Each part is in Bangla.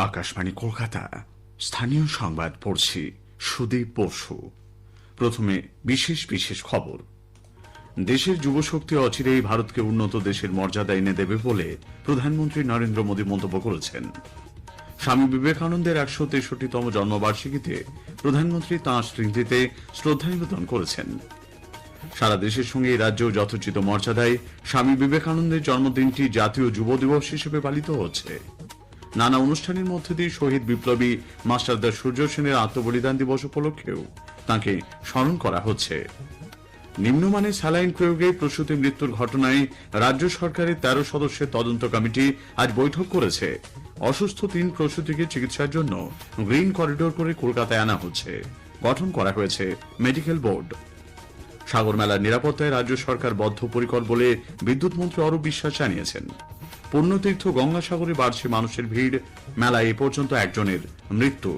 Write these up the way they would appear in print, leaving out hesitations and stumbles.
আকাশবাণী কলকাতা স্থানীয় সংবাদ পড়ছি সুদীপ বসু। প্রথমে বিশেষ বিশেষ খবর। দেশের যুবশক্তি অচিরেই ভারতকে উন্নত দেশের মর্যাদা এনে দেবে বলে প্রধানমন্ত্রী নরেন্দ্র মোদী মন্তব্য করেছেন। স্বামী বিবেকানন্দের ১৬৩তম জন্মবার্ষিকীতে প্রধানমন্ত্রী তাঁর স্মৃতিতে শ্রদ্ধা নিবেদন করেছেন। সারা দেশের সঙ্গে এই রাজ্যেও যথোচিত মর্যাদায় স্বামী বিবেকানন্দের জন্মদিনটি জাতীয় যুব দিবস হিসেবে পালিত হচ্ছে। নানা অনুষ্ঠানের মধ্যে দিয়ে শহীদ বিপ্লবী মাস্টারদা সূর্য সেনের আত্মবলিদান দিবস উপলক্ষেও তাঁকে স্মরণ করা হচ্ছে। নিম্নমানের স্যালাইন প্রয়োগে প্রসূতি মৃত্যুর ঘটনায় রাজ্য সরকারের ১৩ সদস্যের তদন্ত কমিটি আজ বৈঠক করেছে। অসুস্থ ৩ প্রসূতিকে চিকিৎসার জন্য গ্রিন করিডোর করে কলকাতায় আনা হচ্ছে। গঠন করা হয়েছে মেডিকেল বোর্ড। সাগরমেলার নিরাপত্তায় রাজ্য সরকার বদ্ধপরিকর বলে বিদ্যুৎ মন্ত্রী অরূপ বিশ্বাস জানিয়েছেন। পুণ্যতীর্থ গঙ্গাসাগরে বাড়ছে মানুষের ভিড়, মেলায় এ পর্যন্ত একজনের মৃত্যু।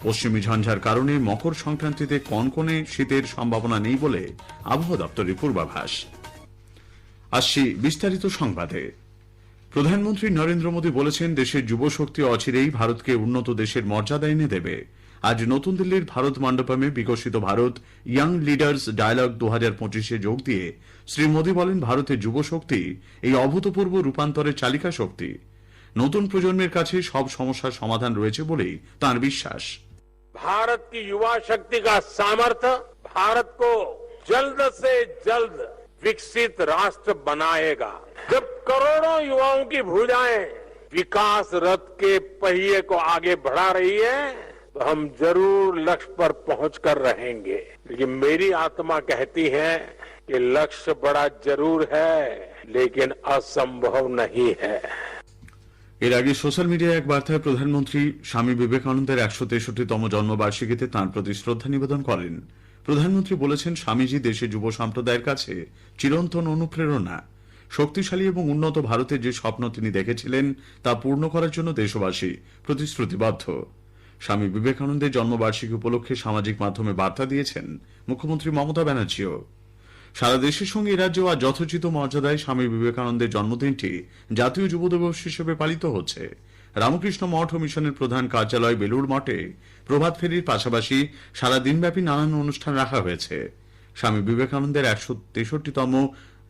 পশ্চিমী ঝঞ্ঝার কারণে মকর সংক্রান্তিতে কনকনে শীতের সম্ভাবনা নেই বলে আবহাওয়া দপ্তরের পূর্বাভাস। আসছি বিস্তারিত সংবাদে। প্রধানমন্ত্রী নরেন্দ্র মোদী বলেছেন, দেশের যুবশক্তি অচিরেই ভারতকে উন্নত দেশের মর্যাদা এনে দেবে। আজ নতুন দিল্লির ভারত মণ্ডপমে বিকশিত ভারত ইয়াং লিডার্স ডায়ালগ ২০২৫ যোগ দিয়ে শ্রী মোদী বলেন, ভারতের যুবশক্তি এই অভূতপূর্ব রূপান্তরের চালিকা শক্তি। নতুন প্রজন্মের কাছে সব সমস্যার সমাধান রয়েছে বলেই তাঁর বিশ্বাস। भारत की युवा शक्ति का सामर्थ्य भारत को जल्द से जल्द विकसित राष्ट्र बनाएगा। जब करोड़ों युवाओं की भुजाएं विकास रथ के पहिए को आगे बढ़ा रही है, तो हम जरूर लक्ष्य पर पहुंचकर रहेंगे। लेकिन मेरी आत्मा कहती है कि लक्ष्य बड़ा जरूर है, लेकिन असंभव नहीं है। এর আগে সোশ্যাল মিডিয়ায় এক বার্তায় প্রধানমন্ত্রী স্বামী বিবেকানন্দের ১৬৩তম জন্মবার্ষিকীতে তাঁর প্রতি শ্রদ্ধা নিবেদন করেন। প্রধানমন্ত্রী বলেছেন, স্বামীজি দেশের যুব সম্প্রদায়ের কাছে চিরন্তন অনুপ্রেরণা। শক্তিশালী এবং উন্নত ভারতের যে স্বপ্ন তিনি দেখেছিলেন তা পূর্ণ করার জন্য দেশবাসী প্রতিশ্রুতিবদ্ধ। স্বামী বিবেকানন্দের জন্মবার্ষিকী উপলক্ষে সামাজিক মাধ্যমে বার্তা দিয়েছেন মুখ্যমন্ত্রী মমতা ব্যানার্জিও। সারা দেশের সঙ্গে রাজ্যেও আজ যথোচিত মর্যাদায় স্বামী বিবেকানন্দের জন্মদিনটি জাতীয় যুব দিবস হিসেবে পালিত হচ্ছে। রামকৃষ্ণ মঠ ও মিশনের প্রধান কার্যালয় বেলুড় মঠে প্রভাত ফেরির পাশাপাশি সারা দিনব্যাপী নানান অনুষ্ঠান রাখা হয়েছে। স্বামী বিবেকানন্দের ১৬৩তম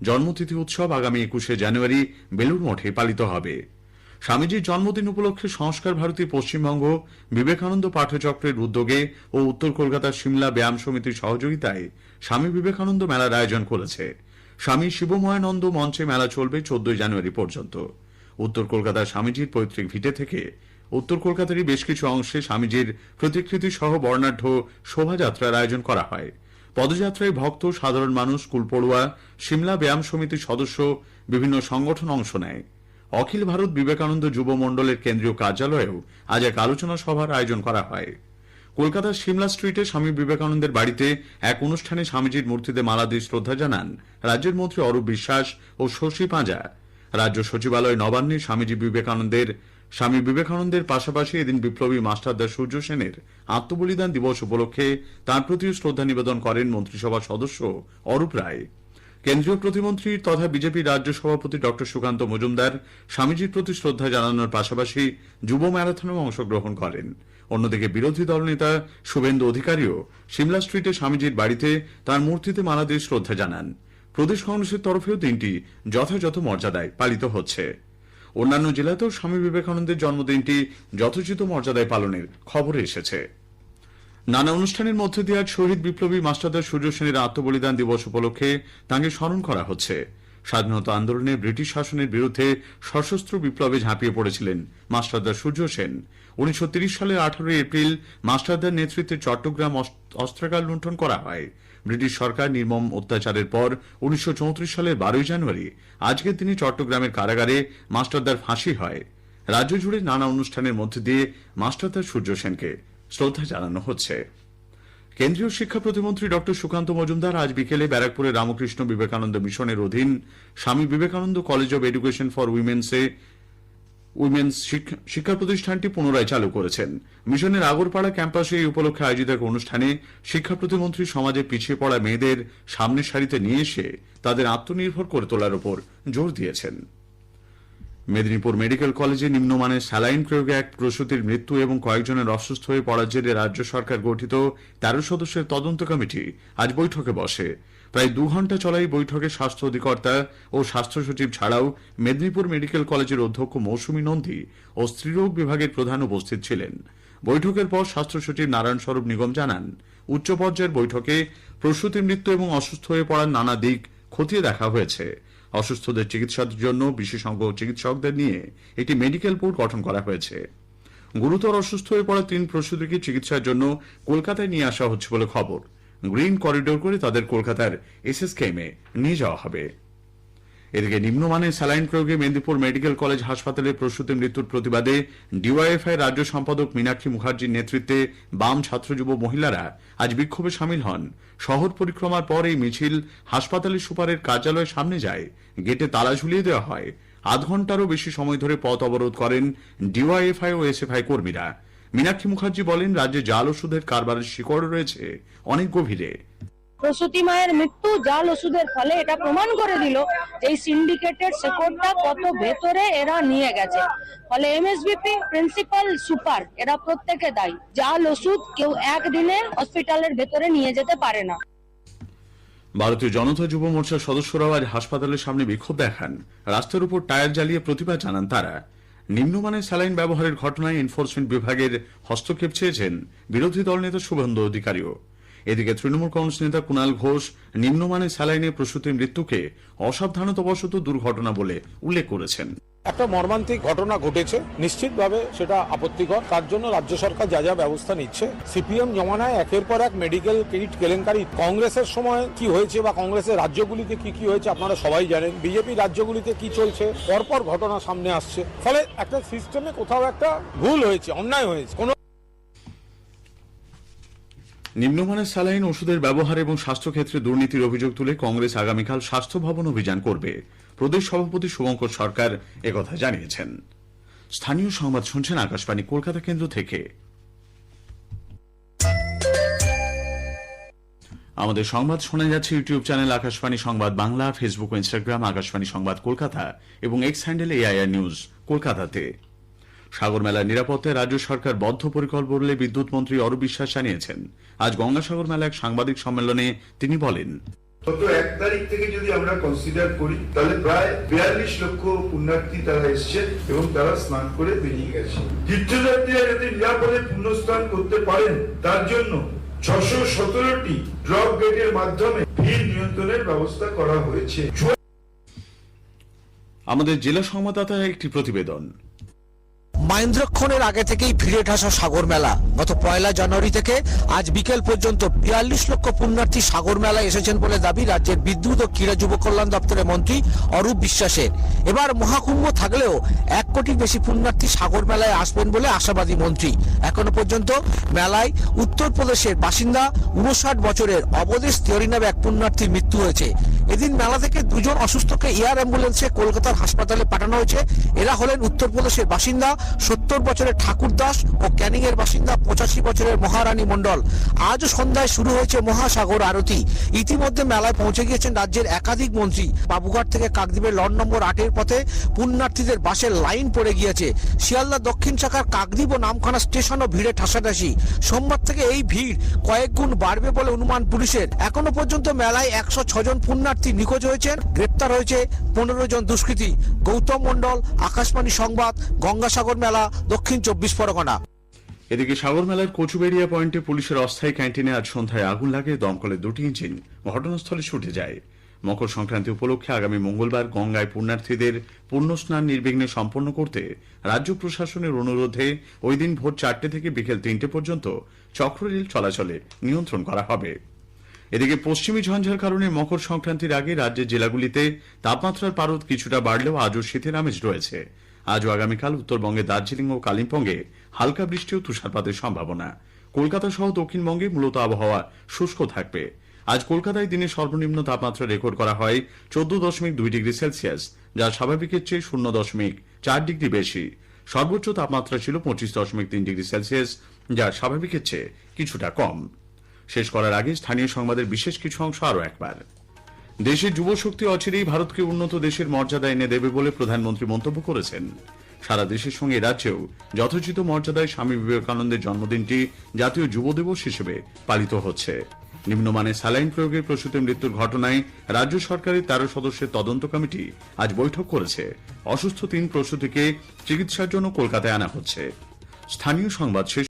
জন্মতিথি উৎসব আগামী ২১শে জানুয়ারি বেলুড় মঠে পালিত হবে। স্বামীজির জন্মদিন উপলক্ষে সংস্কার ভারতী পশ্চিমবঙ্গ বিবেকানন্দ পাঠচক্রের উদ্যোগে ও উত্তর কলকাতার সিমলা ব্যায়াম সমিতির সহযোগিতায় স্বামী বিবেকানন্দ মেলার আয়োজন করেছে। স্বামী শিবময়ানন্দ মঞ্চে মেলা চলবে ১৪ জানুয়ারি পর্যন্ত। উত্তর কলকাতার স্বামীজির পৈতৃক ভিটে থেকে উত্তর কলকাতারই বেশ কিছু অংশে স্বামীজির প্রতিকৃতি সহ বর্ণাঢ্য শোভাযাত্রার আয়োজন করা হয়। পদযাত্রায় ভক্ত, সাধারণ মানুষ, স্কুল পড়ুয়া, সিমলা ব্যায়াম সমিতির সদস্য, বিভিন্ন সংগঠন অংশ নেয়। অখিল ভারত বিবেকানন্দ যুব মণ্ডলের কেন্দ্রীয় কার্যালয়েও আজ এক আলোচনা সভার আয়োজন করা হয়। কলকাতার সিমলা স্ট্রিটে স্বামী বিবেকানন্দের বাড়িতে এক অনুষ্ঠানে স্বামীজির মূর্তিতে মালা দিয়ে শ্রদ্ধা জানান রাজ্যের মন্ত্রী অরূপ বিশ্বাস ও শশী পাঁজা। রাজ্য সচিবালয় নবান্নে স্বামী বিবেকানন্দের পাশাপাশি এদিন বিপ্লবী মাস্টারদা সূর্য সেনের আত্মবলিদান দিবস উপলক্ষে তাঁর প্রতিও শ্রদ্ধা নিবেদন করেন মন্ত্রিসভার সদস্য অরূপ রায়। কেন্দ্রীয় প্রতিমন্ত্রী তথা বিজেপি রাজ্য সভাপতি ড সুকান্ত মজুমদার স্বামীজির প্রতি শ্রদ্ধা জানানোর পাশাপাশি যুব ম্যারাথনেও অংশগ্রহণ করেন। অন্যদিকে বিরোধী দলনেতা শুভেন্দু অধিকারীও সিমলা স্ট্রিটে স্বামীজির বাড়িতে তাঁর মূর্তিতে মালা দিয়ে শ্রদ্ধা জানান। প্রদেশ কংগ্রেসের তরফেও দিনটি যথাযথ মর্যাদায় পালিত হচ্ছে। অন্যান্য জেলাতেও স্বামী বিবেকানন্দের জন্মদিনটি যথোচিত মর্যাদায় পালনের খবর এসেছে। নানা অনুষ্ঠানের মধ্যে দিয়ে আজ শহীদ বিপ্লবী মাস্টারদা সূর্য সেনের আত্মবলিদান দিবস উপলক্ষে তাঁকে স্মরণ করা হচ্ছে। স্বাধীনতা আন্দোলনে ব্রিটিশ শাসনের বিরুদ্ধে সশস্ত্র বিপ্লবে ঝাঁপিয়ে পড়েছিলেন মাস্টারদা সূর্য সেন। ১৯৩০ সালের ১৮ এপ্রিল মাস্টারদার নেতৃত্বে চট্টগ্রাম অস্ত্রাগার লুণ্ঠন করা হয়। ব্রিটিশ সরকার নির্মম অত্যাচারের পর ১৯৩৪ সালের ১২ জানুয়ারি আজকের দিনে চট্টগ্রামের কারাগারে মাস্টারদার ফাঁসি হয়। রাজ্য জুড়ে নানা অনুষ্ঠানের মধ্যে দিয়ে মাস্টারদা সূর্য সেনকে শ্রদ্ধা জানানো হচ্ছে। কেন্দ্রীয় শিক্ষা প্রতিমন্ত্রী ড সুকান্ত মজুমদার আজ বিকেলে ব্যারাকপুরের রামকৃষ্ণ বিবেকানন্দ মিশনের অধীন Swami Vivekananda college of education for women's শিক্ষা প্রতিষ্ঠানটি পুনরায় চালু করেছেন। মিশনের আগরপাড়া ক্যাম্পাসে এই উপলক্ষে আয়োজিত এক অনুষ্ঠানে শিক্ষা প্রতিমন্ত্রী সমাজে পিছিয়ে পড়া মেয়েদের সামনের সারিতে নিয়ে এসে তাদের আত্মনির্ভর করে তোলার উপর জোর দিয়েছেন। মেদিনীপুর মেডিকেল কলেজে নিম্নমানের স্যালাইন প্রয়োগে এক প্রসূতির মৃত্যু এবং কয়েকজনের অসুস্থ হয়ে পড়ার জেরে রাজ্য সরকার গঠিত 13 সদস্যের তদন্ত কমিটি আজ বৈঠকে বসে। প্রায় 2 ঘণ্টা চলা এই বৈঠকে স্বাস্থ্য অধিকর্তা ও স্বাস্থ্য সচিব ছাড়াও মেদিনীপুর মেডিকেল কলেজের অধ্যক্ষ মৌসুমী নন্দী ও স্ত্রীরোগ বিভাগের প্রধান উপস্থিত ছিলেন। বৈঠকের পর স্বাস্থ্য সচিব নারায়ণ স্বরূপ নিগম জানান, উচ্চ পর্যায়ের বৈঠকে প্রসূতির মৃত্যু এবং অসুস্থ হয়ে পড়ার নানা দিক খতিয়ে দেখা হয়েছে। অসুস্থদের চিকিৎসার জন্য বিশেষজ্ঞ চিকিৎসকদের নিয়ে একটি মেডিকেল বোর্ড গঠন করা হয়েছে। গুরুতর অসুস্থ হয়ে পড়া 3 প্রসূতিকে চিকিৎসার জন্য কলকাতায় নিয়ে আসা হচ্ছে বলে খবর। গ্রিন করিডোর করে তাদের কলকাতার এসএসকেএমে নিয়ে যাওয়া হবে। এদিকে নিম্নমানের স্যালাইন প্রয়োগে মেদিনীপুর মেডিকেল কলেজ হাসপাতালে প্রসূতি মৃত্যুর প্রতিবাদে ডিওয়াইএফআই রাজ্য সম্পাদক মীনাক্ষী মুখার্জির নেতৃত্বে বাম ছাত্র যুব মহিলারা আজ বিক্ষোভে সামিল হন। শহর পরিক্রমার পর এই মিছিল হাসপাতালের সুপারের কার্যালয়ের সামনে যায়। গেটে তালা ঝুলিয়ে দেওয়া হয়। আধ ঘণ্টারও বেশি সময় ধরে পথ অবরোধ করেন ডিওয়াইএফআই ও এসএফআই কর্মীরা। মীনাক্ষী মুখার্জি বলেন, রাজ্যে জাল ওষুধের কারবারের শিকড় রয়েছে অনেক গভীরে। প্রসূতি মায়ের মৃত্যু জাল ওষুধের ফলে এটা প্রমাণ করে দিল এই সিন্ডিকেটের শেকড়টা কত ভেতরে এরা নিয়ে গেছে। ফলে এমএসবিপি, প্রিন্সিপাল, সুপার এরা প্রত্যেকে দায়ী। জাল ওষুধ কেউ একদিনে হসপিটালের ভেতরে নিয়ে যেতে পারে না। ভারতীয় জনতা যুব মোর্চার সদস্যরাও আজ হাসপাতালের সামনে বিক্ষোভ দেখান। রাস্তার উপর টায়ার জ্বালিয়ে প্রতিবাদ জানান তারা। নিম্নমানের স্যালাইন ব্যবহারের ঘটনায় এনফোর্সমেন্ট বিভাগের হস্তক্ষেপ চেয়েছেন বিরোধী দল নেতা শুভেন্দু অধিকারীও। এদিকে তৃণমূল কংগ্রেস নেতা কুণাল ঘোষ নিম্নমানের স্যালাইনে প্রসূতির মৃত্যুকে অসাবধানতাবশত দুর্ঘটনা বলে উল্লেখ করেছেন। একটা মর্মান্তিক ঘটনা ঘটেছে, নিশ্চিতভাবে সেটা আপত্তিকর। তার জন্য রাজ্য সরকার যা যা ব্যবস্থা নিচ্ছে। সিপিএম জমানায় একের পর এক মেডিকেল কিট কেলেঙ্কারি, কংগ্রেসের সময় কি হয়েছে বা কংগ্রেসের রাজ্যগুলিতে কি হয়েছে আপনারা সবাই জানেন। বিজেপি রাজ্যগুলিতে কি চলছে, পরপর ঘটনা সামনে আসছে। ফলে একটা সিস্টেমে কোথাও একটা ভুল হয়েছে, অন্যায় হয়েছে। নিম্নমানের স্যালাইন ওষুধের ব্যবহার এবং স্বাস্থ্যক্ষেত্রে দুর্নীতির অভিযোগ তুলে কংগ্রেস আগামীকাল স্বাস্থ্য ভবন অভিযান করবে। প্রদেশ সভাপতি শুভঙ্কর সরকার একথা জানিয়েছেন। স্থানীয় সংবাদ শুনছেন আকাশবাণী কলকাতা কেন্দ্র থেকে। আমাদের সংবাদ শোনা যাচ্ছে ইউটিউব চ্যানেল আকাশবাণী সংবাদ বাংলা, ফেসবুক ও ইনস্টাগ্রাম আকাশবাণী সংবাদ কলকাতা এবং এক্স হ্যান্ডেল এআইআর নিউজ কলকাতাতে। সাগরমেলার নিরাপত্তায় রাজ্য সরকার বদ্ধপরিকর বলে বিদ্যুৎ মন্ত্রী অরূপ বিশ্বাস জানিয়েছেন। আজ গঙ্গাসাগর মেলা এক সাংবাদিক সম্মেলনে তিনি বলেন, গত 1 তারিখ থেকে যদি আমরা কনসিডার করি তাহলে প্রায় 42 লক্ষ পুণ্যার্থী তারা এসছে এবং তারা স্নান করে বেরিয়ে গেছে। তীর্থযাত্রীরা যাতে নিরাপদে পুণ্যস্নান করতে পারেন তার জন্য 617টি ড্রপ গেটের মাধ্যমে ভিড় নিয়ন্ত্রণের ব্যবস্থা করা হয়েছে। আমাদের জেলা সংবাদদাতার একটি প্রতিবেদন। মাহেন্দ্রক্ষণের আগে থেকেই ভিড়ে ঠাসা সাগর মেলা। গত 1 জানুয়ারি থেকে আজ বিকেল পর্যন্ত 42 লক্ষ পুণ্যার্থী সাগর মেলায় এসেছেন বলে দাবি রাজ্যের বিদ্যুৎ ও ক্রীড়া যুব কল্যাণ দপ্তরের মন্ত্রী অরূপ বিশ্বাসের। এবার মহাকুম্ভ থাকলেও 1 কোটির বেশি পুণ্যার্থী সাগর মেলায় আসবেন বলে আশাবাদী মন্ত্রী। এখনো পর্যন্ত মেলায় উত্তরপ্রদেশের বাসিন্দা 59 বছরের অবদেশ তিওয়ারি নামে এক পুণ্যার্থীর মৃত্যু হয়েছে। এদিন মেলা থেকে 2 জন অসুস্থকে এয়ার অ্যাম্বুলেন্সে কলকাতার হাসপাতালে পাঠানো হয়েছে। এরা হলেন উত্তরপ্রদেশের বাসিন্দা 70 বছরের ঠাকুর দাস ও ক্যানিং এর বাসিন্দা 85 বছরের মহারানী মণ্ডল। আজ সন্ধ্যায় শুরু হয়েছে মহাসাগর আরতি। ইতিমধ্যে মেলায় পৌঁছে গিয়েছেন রাজ্যের একাধিক মন্ত্রী। বাবুঘাট থেকে কাকদ্বীপের লঞ্চ নম্বর 8 এর পথে পুণ্যার্থীদের বাসের লাইন পড়ে গিয়েছে। শিয়ালদা দক্ষিণ শাখার কাকদ্বীপ ও নামখানা স্টেশনও ভিড়ে ঠাসাঠাসি। সোমবার থেকে এই ভিড় কয়েক গুণ বাড়বে বলে অনুমান পুলিশের। এখনো পর্যন্ত মেলায় 106 জন পুণ্যার্থী নিখোঁজ হয়েছেন। গ্রেপ্তার হয়েছে 15 জন দুষ্কৃতী। গৌতম মণ্ডল, আকাশবাণী সংবাদ, গঙ্গাসাগর মেলা, দক্ষিণ 24 পরগনা। এদিকে সাগর মেলার কচুবেড়িয়া পয়েন্টে পুলিশের অস্থায়ী ক্যান্টিনে আজ সন্ধ্যায় আগুন লাগে। দমকলের 2টি ইঞ্জিন ঘটনাস্থলে ছুটে যায়। মকর সংক্রান্তি উপলক্ষে আগামী মঙ্গলবার গঙ্গায় পুণ্যার্থীদের পুণ্যস্নান নির্বিঘ্নে সম্পন্ন করতে রাজ্য প্রশাসনের অনুরোধে ওই দিন ভোর 4টে থেকে বিকেল 3টে পর্যন্ত চক্ররেল চলাচলে নিয়ন্ত্রণ করা হবে। এদিকে পশ্চিমী ঝঞ্ঝার কারণে মকর সংক্রান্তির আগে রাজ্যের জেলাগুলিতে তাপমাত্রার পারদ কিছুটা বাড়লেও আজও শীতের আমেজ রয়েছে। আজ ও আগামীকাল উত্তরবঙ্গে দার্জিলিং ও কালিম্পংয়ে হালকা বৃষ্টি ও তুষারপাতের সম্ভাবনা। কলকাতা সহ দক্ষিণবঙ্গে মূলত আবহাওয়া শুষ্ক থাকবে। আজ কলকাতায় দিনের সর্বনিম্ন তাপমাত্রা রেকর্ড করা হয় 14.2 ডিগ্রি সেলসিয়াস, যা স্বাভাবিকের চেয়ে 0.4 ডিগ্রি বেশি। সর্বোচ্চ তাপমাত্রা ছিল 25.3 ডিগ্রি সেলসিয়াস, যা স্বাভাবিকের চেয়ে কিছুটা কম। শেষ করার আগে স্থানীয় সংবাদের বিশেষ কিছু অংশ আরও একবার। দেশের যুবশক্তি অচিরেই ভারতকে উন্নত দেশের মর্যাদা এনে দেবে বলে প্রধানমন্ত্রী মন্তব্য করেছেন। সারা দেশের সঙ্গে রাজ্যেও যথোচিত মর্যাদায় স্বামী বিবেকানন্দের জন্মদিনটি জাতীয় যুব দিবস হিসেবে পালিত হচ্ছে। নিম্নমানের স্যালাইন প্রয়োগে প্রসূতি মৃত্যুর ঘটনায় রাজ্য সরকারের 13 সদস্যের তদন্ত কমিটি আজ বৈঠক করেছে। অসুস্থ 3 প্রসূতিকে চিকিৎসার জন্য কলকাতায় আনা হচ্ছে। স্থানীয় সংবাদ শেষ।